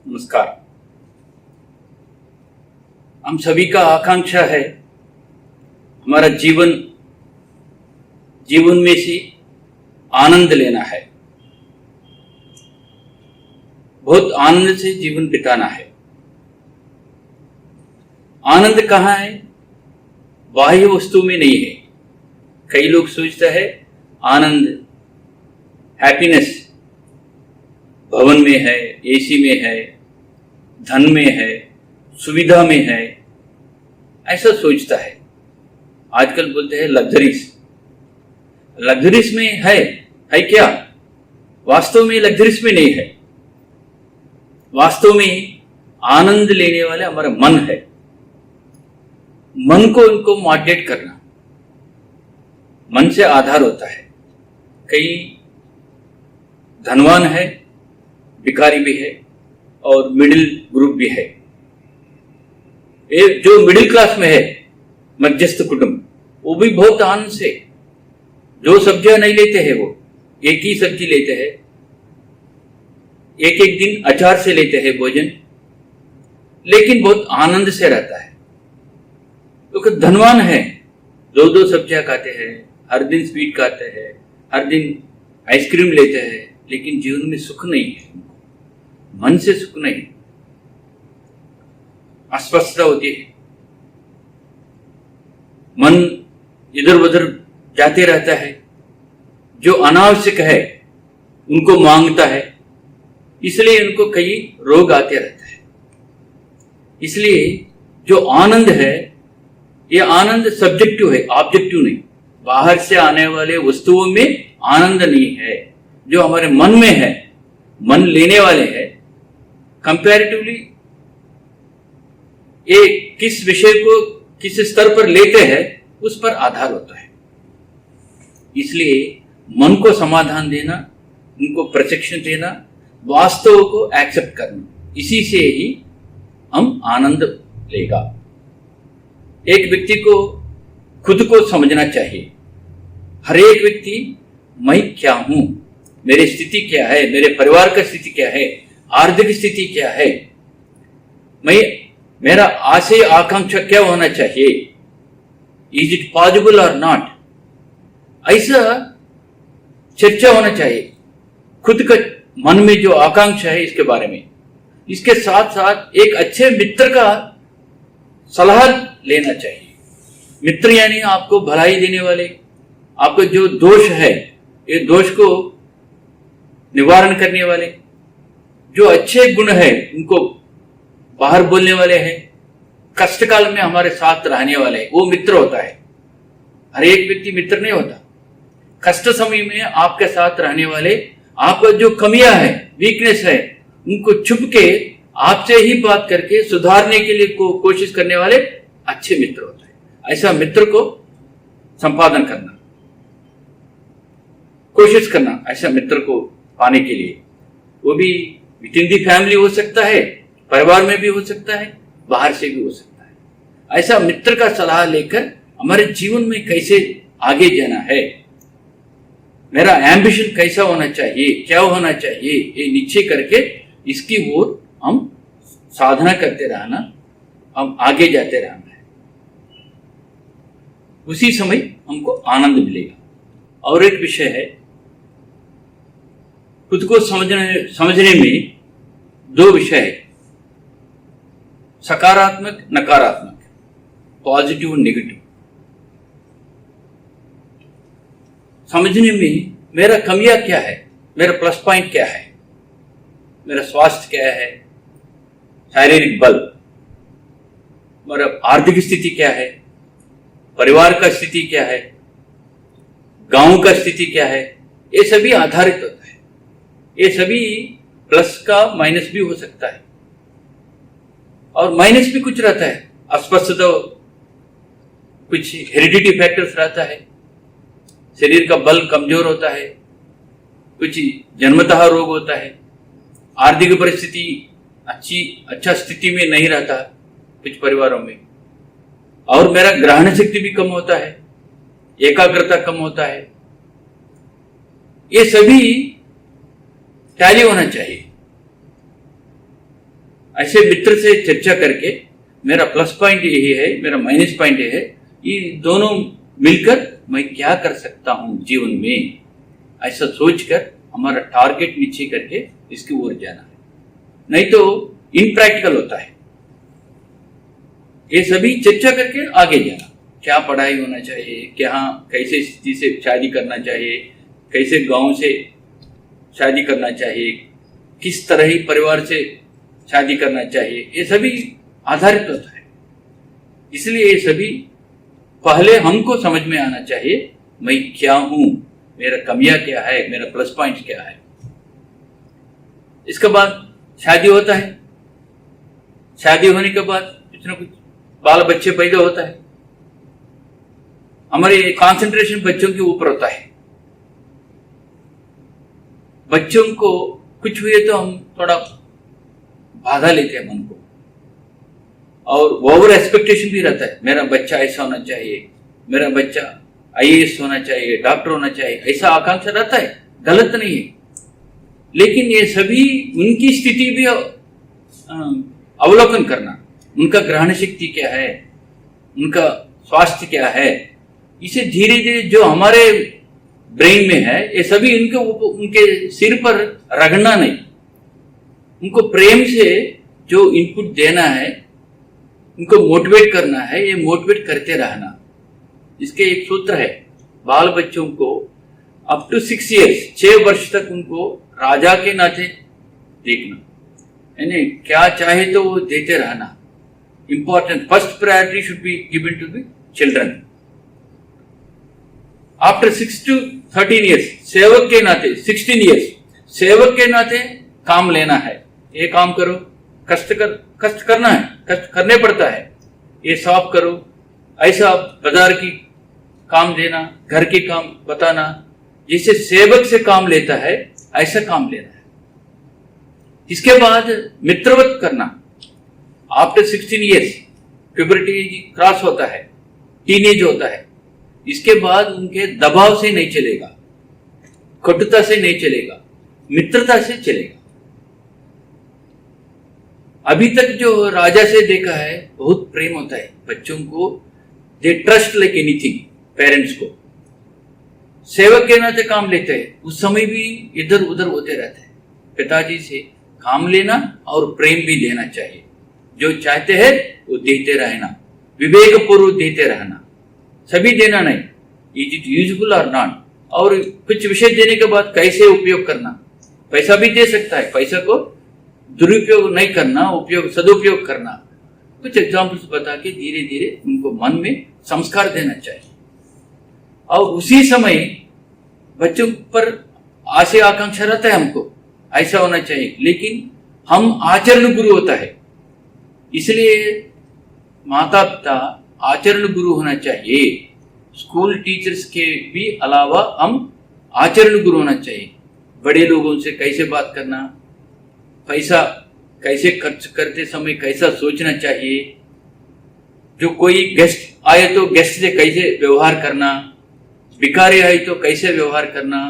नमस्कार। हम सभी का आकांक्षा है हमारा जीवन में से आनंद लेना है, बहुत आनंद से जीवन बिताना है। आनंद कहाँ है? बाह्य वस्तु में नहीं है। कई लोग सोचते हैं आनंद, हैप्पीनेस भवन में है, एसी में है, धन में है, सुविधा में है, ऐसा सोचता है। आजकल बोलते हैं लग्जरीज में है क्या? वास्तव में लग्जरीज में नहीं है। वास्तव में आनंद लेने वाले हमारा मन है। मन को इनको मॉडरेट करना, मन से आधार होता है। कई धनवान है, भिखारी भी है और मिडिल ग्रुप भी है। जो मिडिल क्लास में है, मध्यस्थ कुटुंब, वो भी बहुत आनंद से, जो सब्जियां नहीं लेते हैं वो एक ही सब्जी लेते हैं, एक एक दिन अचार से लेते हैं भोजन, लेकिन बहुत आनंद से रहता है। तो धनवान है, दो सब्जियां खाते हैं, हर दिन स्वीट खाते हैं, हर दिन आइसक्रीम लेते हैं, लेकिन जीवन में सुख नहीं है, मन से सुख नहीं, अस्वस्थता होती है, मन इधर उधर जाते रहता है, जो अनावश्यक है उनको मांगता है, इसलिए उनको कई रोग आते रहता है। इसलिए जो आनंद है, ये आनंद सब्जेक्टिव है, ऑब्जेक्टिव नहीं। बाहर से आने वाले वस्तुओं में आनंद नहीं है, जो हमारे मन में है, मन लेने वाले हैं। कंपैरेटिवली ये किस विषय को किस स्तर पर लेते हैं उस पर आधार होता है। इसलिए मन को समाधान देना, उनको प्रशिक्षण देना, वास्तव को एक्सेप्ट करना, इसी से ही हम आनंद लेगा। एक व्यक्ति को खुद को समझना चाहिए। हर एक व्यक्ति मैं क्या हूं, मेरी स्थिति क्या है, मेरे परिवार का स्थिति क्या है, आर्थिक स्थिति क्या है, मेरा आशय आकांक्षा क्या होना चाहिए, इज इट पॉसिबल और नॉट, ऐसा चर्चा होना चाहिए। खुद का मन में जो आकांक्षा है इसके बारे में, इसके साथ साथ एक अच्छे मित्र का सलाह लेना चाहिए। मित्र यानी आपको भलाई देने वाले, आपको जो दोष है ये दोष को निवारण करने वाले, जो अच्छे गुण है उनको बाहर बोलने वाले हैं, कष्ट काल में हमारे साथ रहने वाले, वो मित्र होता है। हर एक व्यक्ति मित्र नहीं होता। कष्ट समय में आपके साथ रहने वाले, आपका जो कमियां है, वीकनेस है, उनको छुप के आपसे ही बात करके सुधारने के लिए कोशिश करने वाले अच्छे मित्र होते हैं। ऐसा मित्र को संपादन करना, कोशिश करना, ऐसा मित्र को पाने के लिए, वो भी विद इन दी फैमिली हो सकता है, परिवार में भी हो सकता है, बाहर से भी हो सकता है। ऐसा मित्र का सलाह लेकर हमारे जीवन में कैसे आगे जाना है, मेरा एम्बिशन कैसा होना चाहिए, क्या होना चाहिए, ये निश्चय करके इसकी ओर हम साधना करते रहना, हम आगे जाते रहना है। उसी समय हमको आनंद मिलेगा। और एक विषय है, खुद को समझने में दो विषय है, सकारात्मक नकारात्मक, पॉजिटिव और नेगेटिव। समझने में मेरा कमियां क्या है, मेरा प्लस पॉइंट क्या है, मेरा स्वास्थ्य क्या है, शारीरिक बल, मेरा आर्थिक स्थिति क्या है, परिवार का स्थिति क्या है, गांव का स्थिति क्या है, ये सभी आधारित होता है। ये सभी प्लस का माइनस भी हो सकता है, और माइनस भी कुछ रहता है, अस्वस्थता, कुछ हेरिडिटी फैक्टर्स रहता है, शरीर का बल कमजोर होता है, कुछ जन्मतः रोग होता है, आर्थिक परिस्थिति अच्छा स्थिति में नहीं रहता कुछ परिवारों में, और मेरा ग्रहण शक्ति भी कम होता है, एकाग्रता कम होता है। ये सभी टैली होना चाहिए। ऐसे मित्र से चर्चा करके मेरा प्लस पॉइंट यही है, मेरा माइनस पॉइंट ये है, ये दोनों मिलकर मैं क्या कर सकता हूँ जीवन में, ऐसा सोचकर हमारा टारगेट नीचे करके इसकी ओर जाना है। नहीं तो इनप्रैक्टिकल होता है। ये सभी चर्चा करके आगे जाना, क्या पढ़ाई होना चाहिए, क्या कैसे स्थिति से शादी करना चाहिए, कैसे गांव से शादी करना चाहिए, किस तरह ही परिवार से शादी करना चाहिए, ये सभी आधारित होता है। इसलिए ये सभी पहले हमको समझ में आना चाहिए, मैं क्या हूं, मेरा कमियां क्या है, मेरा प्लस पॉइंट क्या है। इसके बाद शादी होता है। शादी होने के बाद कुछ ना कुछ बाल बच्चे पैदा होता है। हमारे कंसंट्रेशन बच्चों के ऊपर होता है। बच्चों को कुछ हुए तो हम थोड़ा बाधा लेते हैं मन को, और ओवर एक्सपेक्टेशन भी रहता है, मेरा बच्चा ऐसा होना चाहिए, मेरा बच्चा आईएएस होना चाहिए, डॉक्टर होना चाहिए, ऐसा आकांक्षा रहता है। गलत नहीं है, लेकिन ये सभी उनकी स्थिति भी अवलोकन करना, उनका ग्रहण शक्ति क्या है, उनका स्वास्थ्य क्या है, इसे धीरे धीरे जो हमारे ब्रेन में है ये सभी उनके सिर पर रगड़ना नहीं, उनको प्रेम से जो इनपुट देना है, उनको मोटिवेट करना है, ये मोटिवेट करते रहना। इसके एक सूत्र है, बाल बच्चों को अप टू 6 years 6 वर्ष तक उनको राजा के नाते देखना, यानी क्या चाहे तो वो देते रहना। Important first priority should be given to the children. After 6 to 13 years सेवक के नाते, 16 years सेवक के नाते काम लेना है। ये काम करो, कष्ट करना है, कष्ट करने पड़ता है। ये साफ करो, ऐसा बाजार की काम देना, घर के काम बताना, जिसे सेवक से काम लेता है ऐसा काम लेना है। इसके बाद मित्रवत करना। आफ्टर 16 years प्यूबर्टी क्रॉस होता है, टीनेज होता है। इसके बाद उनके दबाव से नहीं चलेगा, कटुता से नहीं चलेगा, मित्रता से चलेगा। अभी तक जो राजा से देखा है, बहुत प्रेम होता है बच्चों को, they trust like anything parents को। सेवक के नाते काम लेते हैं, उस समय भी इधर उधर होते रहते हैं। पिताजी से काम लेना और प्रेम भी देना चाहिए, जो चाहते हैं वो देते रहना, विवेक पूर्वक देते रहना, सभी देना नहीं। इज इट यूजफुल और नॉट, और कुछ विषय देने के बाद कैसे उपयोग करना। पैसा भी दे सकता है, पैसा को दुरुपयोग नहीं करना, उपयोग सदुपयोग करना। कुछ एग्जाम्पल्स बता के धीरे धीरे उनको मन में संस्कार देना चाहिए। और उसी समय बच्चों पर आशय आकांक्षा रहता है, हमको ऐसा होना चाहिए, लेकिन हम आचरण गुरु होता है। इसलिए माता पिता आचरण गुरु होना चाहिए। स्कूल टीचर्स के भी अलावा हम आचरण गुरु होना चाहिए। बड़े लोगों से कैसे बात करना, पैसा कैसे खर्च करते समय कैसा सोचना चाहिए, जो कोई गेस्ट आए तो गेस्ट से कैसे व्यवहार करना, भिखारी आए तो कैसे व्यवहार करना,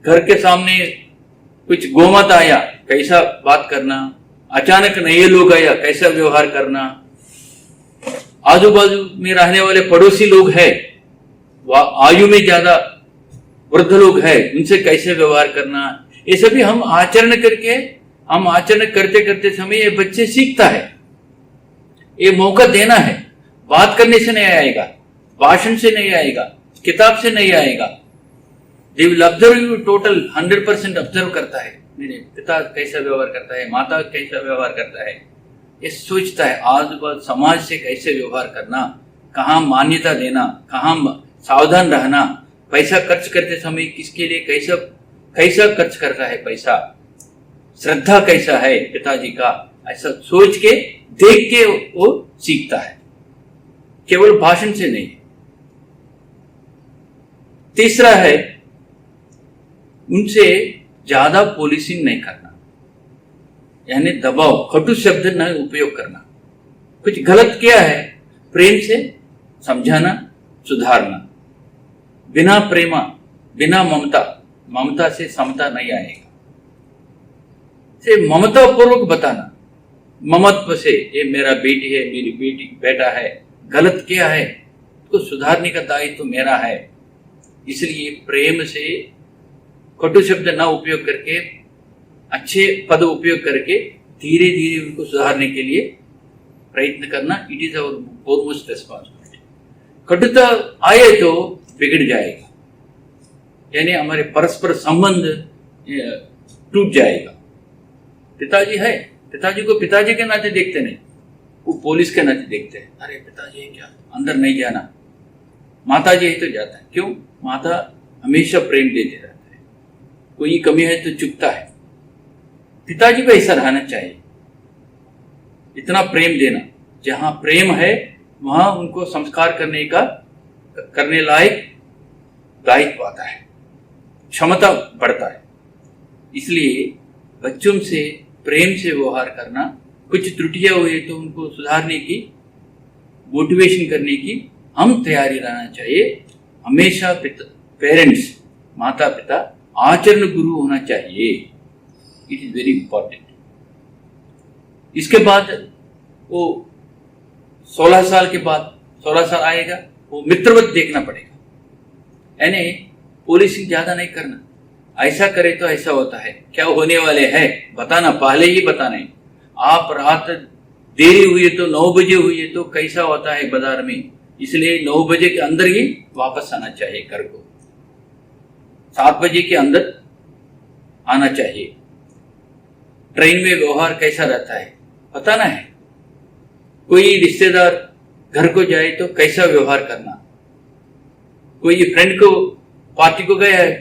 घर के सामने कुछ गोमात आया कैसा बात करना, अचानक नए लोग आया कैसा व्यवहार करना, आजू बाजू में रहने वाले पड़ोसी लोग हैं, आयु में ज्यादा वृद्ध लोग हैं, उनसे कैसे व्यवहार करना। ये सभी हम आचरण करते करते समय ये बच्चे सीखता है। ये मौका देना है, बात करने से नहीं आएगा, भाषण से नहीं आएगा, किताब से नहीं आएगा। They will observe you, total 100% observe करता है, मेरे पिता कैसा व्यवहार करता है, माता कैसा व्यवहार करता है। ये सोचता है आजू बाजू समाज से कैसे व्यवहार करना, कहाँ मान्यता देना, कहाँ सावधान रहना, पैसा खर्च करते समय किसके लिए कैसा खर्च करता है पैसा, श्रद्धा कैसा है पिताजी का, ऐसा सोच के देख के वो सीखता है, केवल भाषण से नहीं। तीसरा है, उनसे ज्यादा पॉलिसिंग नहीं करना, यानी दबाव, कटु शब्द न उपयोग करना। कुछ गलत किया है, प्रेम से समझाना, सुधारना। बिना प्रेमा, बिना ममता से समता नहीं आएगा। से ममता पूर्वक बताना, ममत्व से ये मेरा बेटी है, मेरी बेटी बेटा है, गलत किया है तो सुधारने का दायित्व तो मेरा है। इसलिए प्रेम से कटु शब्द न उपयोग करके अच्छे पद उपयोग करके धीरे धीरे उनको सुधारने के लिए प्रयत्न करना, it is our foremost responsibility. कटुता आए तो बिगड़ जाएगा, यानी हमारे परस्पर संबंध टूट जाएगा। पिताजी है, पिताजी को पिताजी के नाते देखते नहीं, वो पुलिस के नाते देखते हैं। अरे पिताजी है क्या, अंदर नहीं जाना। माता जी है तो जाता है। क्यों? माता हमेशा प्रेम देते रहता है, कोई कमी है तो चुपता है। पिताजी को ऐसा रहना चाहिए, इतना प्रेम देना। जहां प्रेम है वहां उनको संस्कार करने लायक दायित्व आता है, क्षमता बढ़ता है। इसलिए बच्चों से प्रेम से व्यवहार करना, कुछ त्रुटियां हुई तो उनको सुधारने की, मोटिवेशन करने की हम तैयारी रहना चाहिए। हमेशा पेरेंट्स, माता पिता आचरण गुरु होना चाहिए। It is very important. इसके बाद वो 16 साल के बाद, 16 साल आएगा, वो मित्रवत देखना पड़ेगा। यानी पॉलिसिंग ज्यादा नहीं करना, ऐसा करे तो ऐसा होता है, क्या होने वाले है बताना, पहले ही बताना है। आप रात देरी हुई है तो 9 बजे हुई है तो कैसा होता है बाजार में, इसलिए 9 बजे के अंदर ही वापस आना चाहिए घर को, 7 बजे के अंदर आना चाहिए। ट्रेन में व्यवहार कैसा रहता है बताना है। कोई रिश्तेदार घर को जाए तो कैसा व्यवहार करना, कोई फ्रेंड को पार्टी को गया है,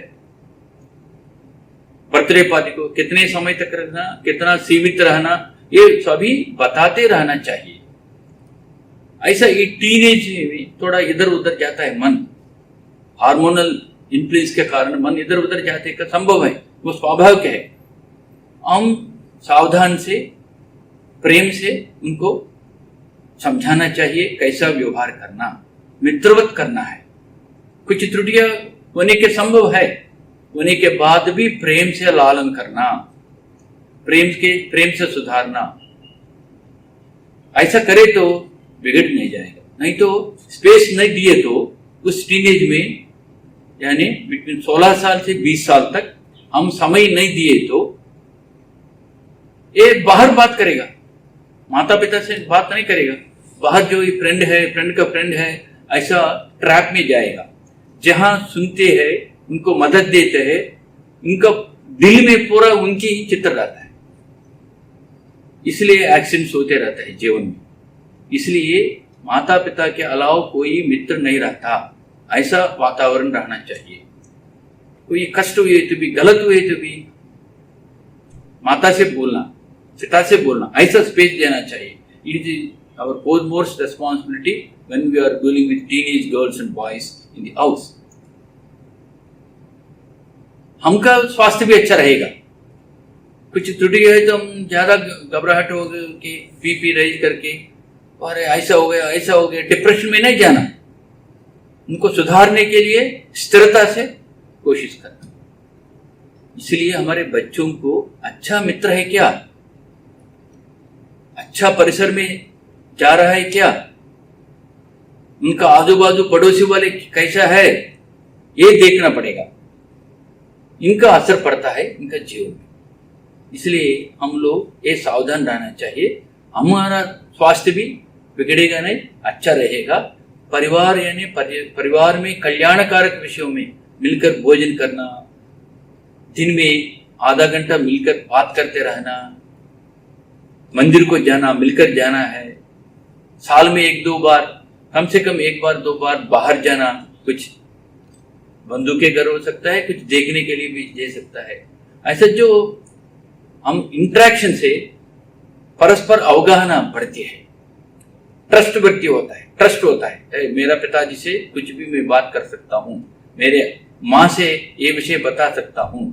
बर्थडे पार्टी को कितने समय तक रखना, कितना सीमित रहना, ये सभी बताते रहना चाहिए। ऐसा ये टीनेज में थोड़ा इधर उधर जाता है मन, हार्मोनल इन्फ्लुएंस के कारण मन इधर उधर जाते का संभव है, वो स्वाभाविक है। हम सावधान से प्रेम से उनको समझाना चाहिए कैसा व्यवहार करना, मित्रवत करना है। कुछ त्रुटियां होने के संभव है, होने के बाद भी प्रेम से लालन करना, प्रेम से सुधारना। ऐसा करे तो बिगड़ नहीं जाएगा। नहीं तो स्पेस नहीं दिए तो उस टीनेज में, यानी बिटवीन 16 साल से 20 साल तक हम समय नहीं दिए तो ये बाहर बात करेगा, माता पिता से बात नहीं करेगा। बाहर जो फ्रेंड है, फ्रेंड का फ्रेंड है, ऐसा ट्रैप में जाएगा। जहां सुनते हैं, उनको मदद देते हैं, उनका दिल में पूरा उनकी ही चित्र रहता है। इसलिए एक्सीडेंट्स होते रहता है जीवन में। इसलिए माता पिता के अलावा कोई मित्र नहीं रहता, ऐसा वातावरण रहना चाहिए। कोई कष्ट हुए तो भी, गलत हुए तो भी माता से बोलना, पिता से बोलना, ऐसा स्पेस देना चाहिए। It is our foremost responsibility when we are dealing with teenage girls and boys in the house. हमका स्वास्थ्य भी अच्छा रहेगा। कुछ त्रुटि है तो हम ज्यादा घबराहट हो गए कि बीपी रेज करके, अरे ऐसा हो गया, डिप्रेशन में नहीं जाना। उनको सुधारने के लिए स्थिरता से कोशिश करना। इसलिए हमारे बच्चों को अच्छा मित्र है क्या, अच्छा परिसर में जा रहा है क्या, उनका आजू बाजू पड़ोसी वाले कैसा है, ये देखना पड़ेगा। इनका असर पड़ता है इनका जीवन में। इसलिए हम लोग ये सावधान रहना चाहिए। हमारा स्वास्थ्य भी बिगड़ेगा नहीं, अच्छा रहेगा। परिवार यानी परिवार में कल्याणकारक विषयों में मिलकर भोजन करना, दिन में आधा घंटा मिलकर बात करते रहना, मंदिर को जाना, मिलकर जाना है, साल में 1-2 बार, कम से कम 1 बार 2 बार बाहर जाना, कुछ बंधु के घर हो सकता है, कुछ देखने के लिए भी दे सकता है। ऐसा जो हम इंटरेक्शन से परस्पर अवगाहना बढ़ती है, ट्रस्ट बढ़ती होता है, ट्रस्ट होता है। मेरा पिताजी से कुछ भी मैं बात कर सकता हूँ, मेरे माँ से ये विषय बता सकता हूँ,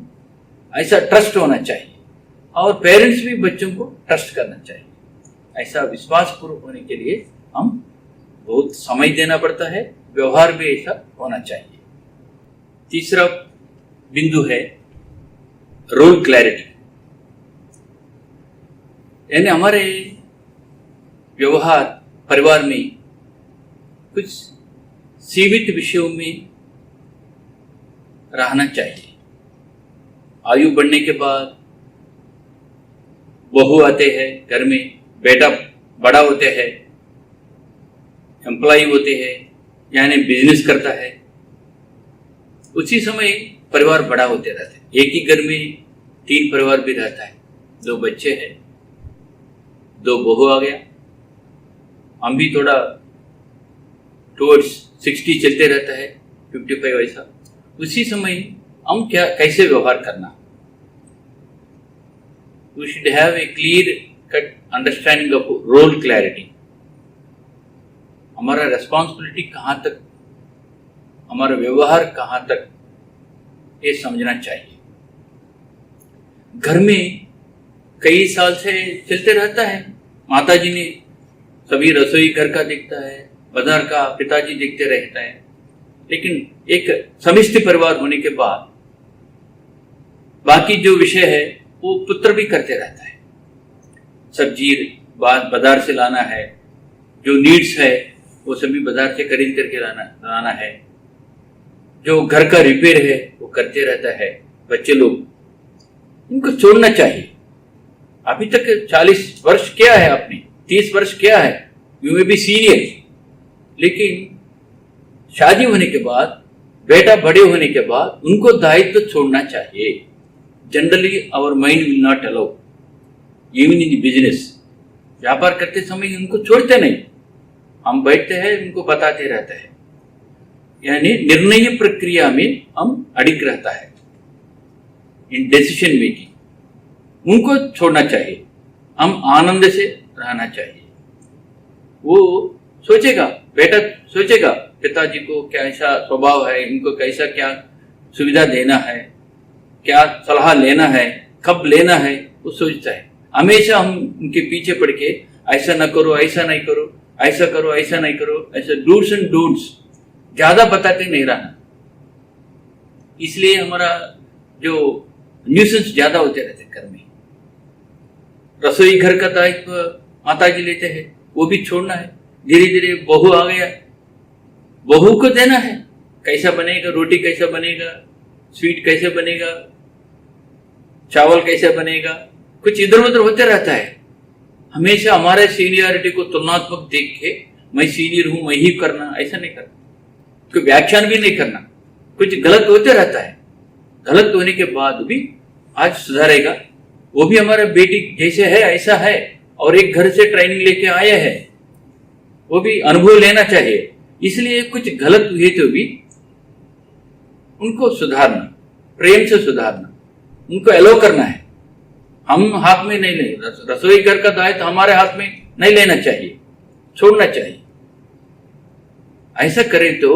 ऐसा ट्रस्ट होना चाहिए। और पेरेंट्स भी बच्चों को ट्रस्ट करना चाहिए। ऐसा विश्वास पूर्वक होने के लिए हम बहुत समय देना पड़ता है, व्यवहार भी ऐसा होना चाहिए। तीसरा बिंदु है रोल क्लैरिटी, यानी हमारे व्यवहार परिवार में कुछ सीमित विषयों में रहना चाहिए। आयु बढ़ने के बाद बहू आते हैं घर में, बेटा बड़ा होते हैं, एम्प्लॉय होते हैं, यानी बिजनेस करता है, उसी समय परिवार बड़ा होते रहता है। एक ही घर में 3 परिवार भी रहता है, 2 बच्चे हैं, 2 बहू आ गया, हम भी थोड़ा टुवर्ड्स 60 चलते रहता है, 55 ऐसा। उसी समय हम कैसे व्यवहार करना, we should have a clear cut understanding of role clarity. हमारा रेस्पॉन्सिबिलिटी कहाँ तक, हमारा व्यवहार कहाँ तक, ये समझना चाहिए। घर में कई साल से चलते रहता है, माताजी ने सभी रसोई घर का देखता है, बाजार का पिताजी देखते रहता है, लेकिन एक समिष्टि परिवार होने के बाद बाकी जो विषय है वो पुत्र भी करते रहता है। सब्जी बाजार से लाना है, जो नीड्स है वो सभी बाजार से खरीद करके लाना है, जो घर का रिपेयर है वो करते रहता है। बच्चे लोग, इनको छोड़ना चाहिए। अभी तक 40 वर्ष क्या है, आपने 30 वर्ष क्या है, यू मे बी सीनियर, लेकिन शादी होने के बाद, बेटा बड़े होने के बाद उनको दायित्व छोड़ना चाहिए। Generally our mind will not allow, even in business, व्यापार करते समय उनको छोड़ते नहीं, हम बैठते हैं उनको बताते रहते हैं, यानी निर्णय प्रक्रिया में हम अड़िग रहता है, इन डिसीजन मेकिंग। उनको छोड़ना चाहिए, हम आनंद से रहना चाहिए। वो सोचेगा, बेटा सोचेगा पिताजी को कैसा स्वभाव है, इनको कैसा क्या सुविधा देना है, क्या सलाह लेना है, कब लेना है, वो सोचता है। हमेशा हम उनके पीछे पड़ के ऐसा ना करो, ऐसा नहीं करो, ऐसा करो, ऐसा नहीं करो, ऐसा डूड्स एंड डोंट्स ज्यादा बताते नहीं रहना। इसलिए हमारा जो न्यूसेंस ज्यादा होते रहते घर में। रसोई घर का दायित्व माताजी लेते हैं, वो भी छोड़ना है। धीरे धीरे बहू आ गया, बहू को देना है, कैसा बनेगा, रोटी कैसा बनेगा, स्वीट कैसे बनेगा, चावल कैसे बनेगा, कुछ इधर उधर होते रहता है। हमेशा हमारे सीनियरिटी को तुलनात्मक देख के मैं सीनियर हूं, मैं ही करना, ऐसा नहीं करना। कोई व्याख्यान भी नहीं करना, कुछ गलत होते रहता है। गलत होने के बाद भी आज सुधारेगा, वो भी हमारा बेटी जैसे है ऐसा है, और एक घर से ट्रेनिंग लेके आए हैं, वो भी अनुभव लेना चाहिए। इसलिए कुछ गलत हुए तो भी उनको सुधारना, प्रेम से सुधारना, उनको एलो करना है। हम हाथ में नहीं ले, रसोई घर का दायित्व हमारे हाथ में नहीं लेना चाहिए, छोड़ना चाहिए। ऐसा करें तो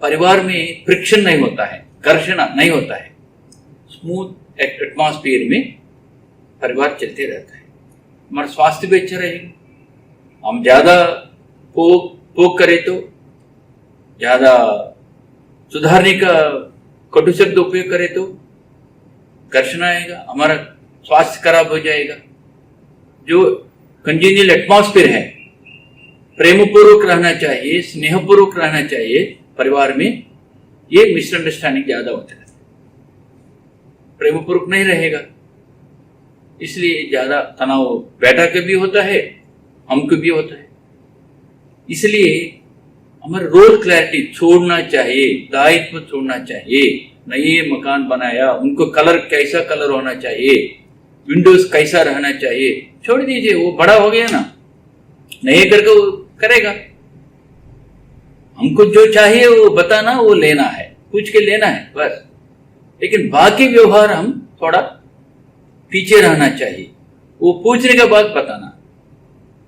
परिवार में फ्रिक्शन नहीं होता है, घर्षण नहीं होता है, स्मूथ एटमॉस्फेयर में परिवार चलते रहता है। हमारा स्वास्थ्य भी अच्छा रहेगा। हम ज्यादा पोक करें तो, ज्यादा सुधारने का कटु शब्द उपयोग करें तो घर्षण आएगा, हमारा स्वास्थ्य खराब हो जाएगा। जो कंजेनियल एटमॉस्फेयर है, प्रेमपूर्वक रहना चाहिए, स्नेहपूर्वक रहना चाहिए परिवार में, ये मिसअंडरस्टैंडिंग ज्यादा होता है। प्रेमपूर्वक नहीं रहेगा, इसलिए ज्यादा तनाव बेटा के भी होता है, हमको भी होता है। इसलिए हमारा रोल क्लैरिटी छोड़ना चाहिए, दायित्व छोड़ना चाहिए। नए मकान बनाया, उनको कलर कैसा कलर होना चाहिए, विंडोज कैसा रहना चाहिए, छोड़ दीजिए, वो बड़ा हो गया ना, नए घर को करेगा। हमको जो चाहिए वो बताना, वो लेना है, पूछ के लेना है बस। लेकिन बाकी व्यवहार हम थोड़ा पीछे रहना चाहिए, वो पूछने के बाद बताना।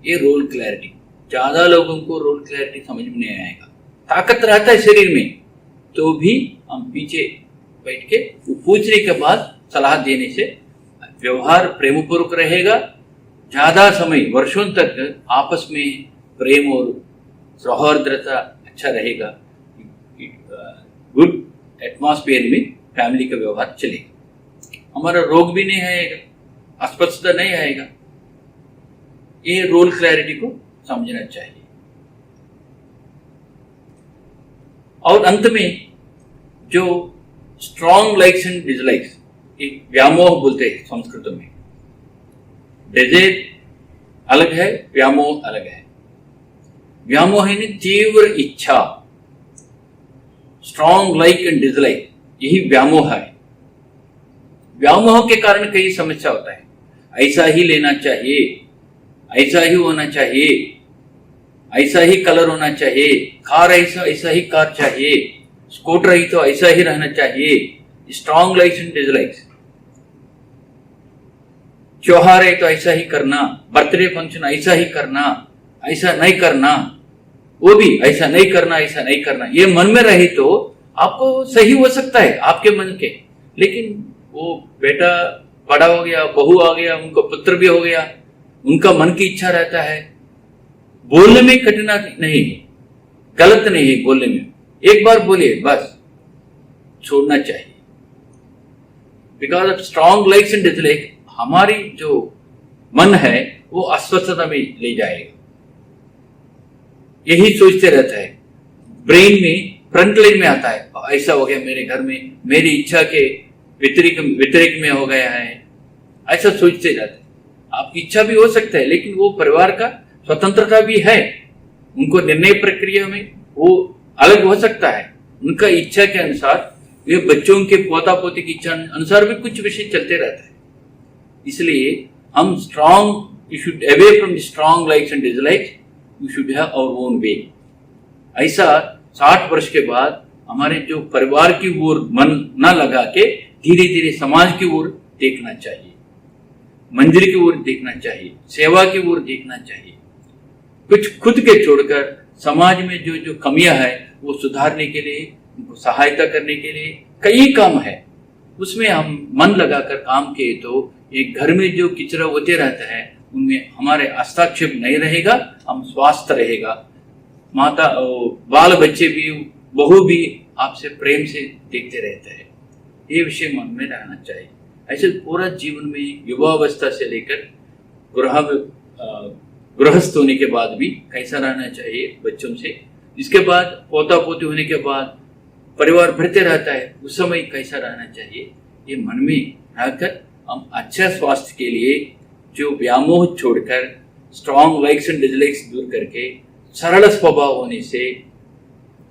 ये रोल क्लैरिटी, ज्यादा लोगों को रोल क्लैरिटी समझ में नहीं आएगा। ताकत रहता है शरीर में, तो भी हम पीछे बैठ के वो पूछने के बाद सलाह देने से व्यवहार प्रेमपूर्वक रहेगा। ज्यादा समय, वर्षों तक आपस में प्रेम और सौहार्द्रता अच्छा रहेगा। गुड एटमॉस्फेयर में फैमिली का व्यवहार चलेगा। हमारा रोग भी नहीं आएगा, अस्वस्थता नहीं आएगा। ये रोल क्लैरिटी को समझना चाहिए। और अंत में जो स्ट्रॉन्ग लाइक्स एंड डिसलाइक्स, एक व्यामोह बोलते हैं संस्कृत में। डिजायर अलग है, व्यामोह अलग है। व्यामोह है तीव्र इच्छा, स्ट्रॉन्ग लाइक एंड डिसलाइक, यही व्यामोह है। व्यामोह के कारण कई समस्या होता है। ऐसा ही लेना चाहिए, ऐसा ही होना चाहिए, ऐसा ही कलर होना चाहिए, कार ऐसा ही कार चाहिए, स्कूटर ही तो ऐसा ही रहना चाहिए। Strong likes and dislikes. त्योहार है तो ऐसा ही करना, बर्थडे फंक्शन ऐसा ही करना, ऐसा नहीं करना, वो भी ऐसा नहीं करना, ऐसा नहीं करना। ये मन में रहे तो आपको सही हो सकता है आपके मन के, लेकिन वो बेटा बड़ा हो गया, बहू आ गया, उनको पुत्र भी हो गया, उनका मन की इच्छा रहता है। बोलने में कठिनाई नहीं है, गलत नहीं है बोलने में, एक बार बोलिए बस, छोड़ना चाहिए। Because of strong likes and dislike हमारी जो मन है वो अस्वस्थता में ले जाएगा। यही सोचते रहता है, ब्रेन में फ्रंट लाइन में आता है, ऐसा हो गया मेरे घर में, मेरी इच्छा के व्यतिरिक्त में हो गया है, ऐसा सोचते जाते हैं। आपकी इच्छा भी हो सकता है, लेकिन वो परिवार का स्वतंत्रता भी है, उनको निर्णय प्रक्रिया में वो अलग हो सकता है। उनका इच्छा के अनुसार, ये बच्चों के पोता पोती की इच्छा अनुसार भी कुछ विषय चलते रहता है। इसलिए हम you should away from strong likes and dislikes, you should have our own way. ऐसा 60 वर्ष के बाद हमारे जो परिवार की ओर मन न लगा के धीरे धीरे समाज की ओर देखना चाहिए, मंदिर की ओर देखना चाहिए, सेवा की ओर देखना चाहिए। कुछ खुद के छोड़कर समाज में जो जो कमियां है वो सुधारने के लिए, उनको सहायता करने के लिए कई काम है। उसमें हम मन लगाकर काम किए तो एक घर में जो किचरा होते रहता है उनमें हमारे हस्तक्षेप नहीं रहेगा, हम स्वस्थ रहेगा। माता बाल बच्चे भी, बहू भी आपसे प्रेम से देखते रहते हैं। ये विषय मन में रहना चाहिए। ऐसे पूरा जीवन में युवावस्था से लेकर गृहस्थ होने के बाद भी कैसा रहना चाहिए बच्चों से, इसके बाद पोता पोती होने के बाद परिवार बढ़ते रहता है, उस समय कैसा रहना चाहिए, ये मन में रहकर हम अच्छा स्वास्थ्य के लिए जो व्यामोह छोड़कर स्ट्रॉन्ग लाइक्स एंड डिसलाइक्स दूर करके सरल स्वभाव होने से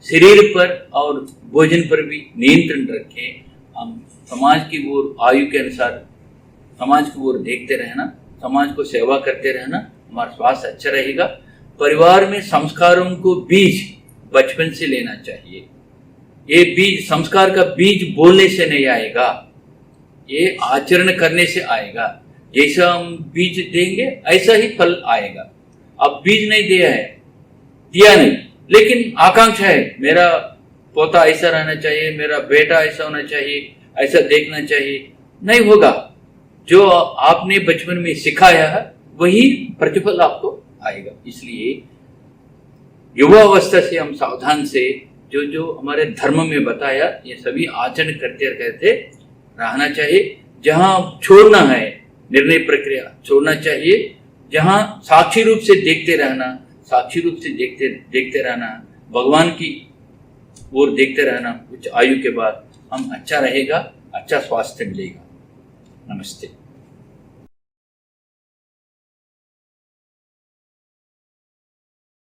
शरीर पर और भोजन पर भी नियंत्रण रखें। हम समाज की ओर, आयु के अनुसार समाज की ओर देखते रहना, समाज को सेवा करते रहना, हमारा स्वास्थ्य अच्छा रहेगा। परिवार में संस्कारों को बीज बचपन से लेना चाहिए। ये बीज, संस्कार का बीज बोलने से नहीं आएगा, ये आचरण करने से आएगा। जैसा हम बीज देंगे ऐसा ही फल आएगा। अब बीज नहीं दिया नहीं, लेकिन आकांक्षा है, मेरा पोता ऐसा रहना चाहिए, मेरा बेटा ऐसा होना चाहिए, ऐसा देखना चाहिए, नहीं होगा। जो आपने बचपन में सिखाया है वही प्रतिफल आपको आएगा। इसलिए युवा अवस्था से हम सावधान से जो जो हमारे धर्म में बताया ये सभी आचरण करते करते रहना चाहिए। जहां छोड़ना है, निर्णय प्रक्रिया छोड़ना चाहिए। जहां साक्षी रूप से देखते रहना, साक्षी रूप से देखते रहना, भगवान की ओर देखते रहना, कुछ आयु के बाद हम अच्छा रहेगा, अच्छा स्वास्थ्य मिलेगा। नमस्ते।